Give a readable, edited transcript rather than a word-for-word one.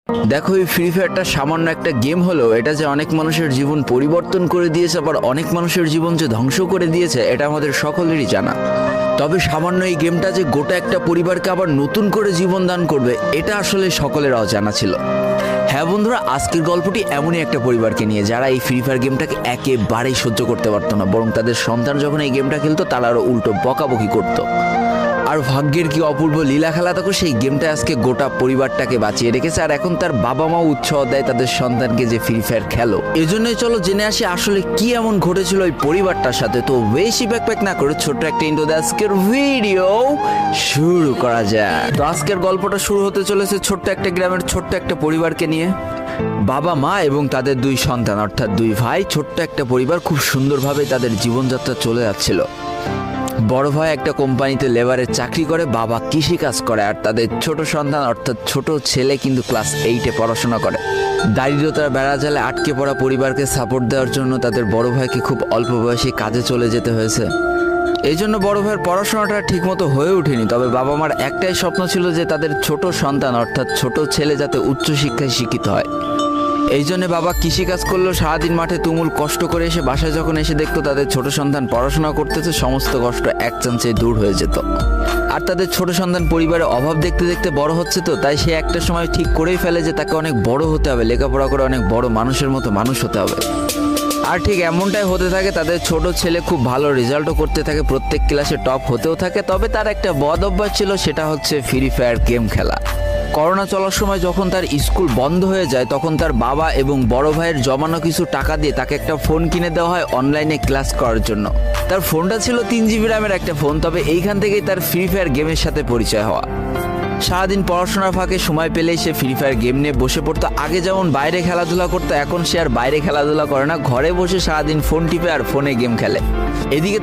দেখো, এই ফ্রি ফায়ারটা সামান্য একটা গেম হলেও এটা যে অনেক মানুষের জীবন পরিবর্তন করে দিয়েছে, আবার অনেক মানুষের জীবন যে ধ্বংস করে দিয়েছে, এটা আমাদের সকলেরই জানা। তবে সামান্য এই গেমটা যে গোটা একটা পরিবারকে আবার নতুন করে জীবন দান করবে, এটা আসলে সকলের অজানা ছিল। হ্যাঁ বন্ধুরা, আজকের গল্পটি এমনই একটা পরিবারকে নিয়ে যারা এই ফ্রি ফায়ার গেমটাকে একেবারেই সহ্য করতে পারতো না, বরং তাদের সন্তান যখন এই গেমটা খেলতো তারা আরও উল্টো বকাবকি করতো। আর ভাগ্যের কি অপূর্ব লীলা খেলা, তখন সেই গেমটা আজকে গোটা পরিবারটাকে বাঁচিয়ে রেখেছে। আর এখন তার বাবা মাও উৎসাহ দেয় তাদের সন্তানকে যে ফ্রি ফায়ার খেলো। এজন্যই চলো জেনে আসি আসলে কি এমন ঘটেছিল ওই পরিবারটার সাথে। তো বেশি ব্যাকপ্যাক না করে ছোট্ট একটা ইন্ট্রো দিয়ে আজকের ভিডিও শুরু করা যায়। তো আজকের গল্পটা শুরু হতে চলেছে ছোট্ট একটা গ্রামের ছোট্ট একটা পরিবারকে নিয়ে। বাবা মা এবং তাদের দুই সন্তান অর্থাৎ দুই ভাই, ছোট্ট একটা পরিবার, খুব সুন্দরভাবে তাদের জীবনযাত্রা চলে যাচ্ছিল। বড় ভাই একটা কোম্পানিতে লেবারের চাকরি করে, বাবা কৃষিকাজ করে, আর তাদের ছোট সন্তান অর্থাৎ ছোট ছেলে কিন্তু ক্লাস 8-এ পড়াশোনা করে। দারিদ্রতার বেড়াজালে আটকে পড়া পরিবারকে সাপোর্ট দেওয়ার জন্য তাদের বড় ভাইকে খুব অল্প বয়সে কাজে চলে যেতে হয়েছে। এই জন্য বড় ভাইয়ের পড়াশোনাটা ঠিকমতো হয়ে ওঠেনি। তবে বাবা মার একটাই স্বপ্ন ছিল যে তাদের ছোট সন্তান অর্থাৎ ছোট ছেলে যাতে উচ্চশিক্ষায় শিক্ষিত হয়। এই জন্য বাবা কৃষিকাজ করলেও সারাদিন মাঠে তুমুল কষ্ট করে এসে বাসায় যখন এসে দেখতো তাদের ছোট সন্তান পড়াশোনা করতেছে, সমস্ত কষ্ট এক চান্সে দূর হয়ে যেত। আর তাদের ছোট সন্তান পরিবারের অভাব দেখতে দেখতে বড় হচ্ছে, তো তাই সে একটা সময় ঠিক করেই ফেলে যে তাকে অনেক বড় হতে হবে, লেখাপড়া করে অনেক বড় মানুষের মতো মানুষ হতে হবে। আর ঠিক এমনটাই হতে থাকে। তাদের ছোট ছেলে খুব ভালো রেজাল্টও করতে থাকে, প্রত্যেক ক্লাসে টপ হতেও থাকে। তবে তার একটা বদ অভ্যাস ছিল, সেটা হচ্ছে ফ্রি ফায়ার গেম খেলা। করোনা চলার সময় যখন তার স্কুল বন্ধ হয়ে যায়, তখন তার বাবা এবং বড় ভাইয়ের জমানো কিছু টাকা দিয়ে তাকে একটা ফোন কিনে দেওয়া হয় অনলাইনে ক্লাস করার জন্য। তার ফোনটা ছিল 3 GB র্যামের একটা ফোন। তবে এইখান থেকেই তার ফ্রি ফায়ার গেমের সাথে পরিচয় হওয়া। সারাদিন পড়াশোনার ফাঁকে সময় পেলেই সে ফ্রি ফায়ার গেম নিয়ে বসে পড়তো। আগে যেমন বাইরে খেলাধুলা করতো, এখন সে আর বাইরে খেলাধুলা করে না, ঘরে বসে সারাদিন ফোন টিপে আর ফোনে গেম খেলে। এদিকে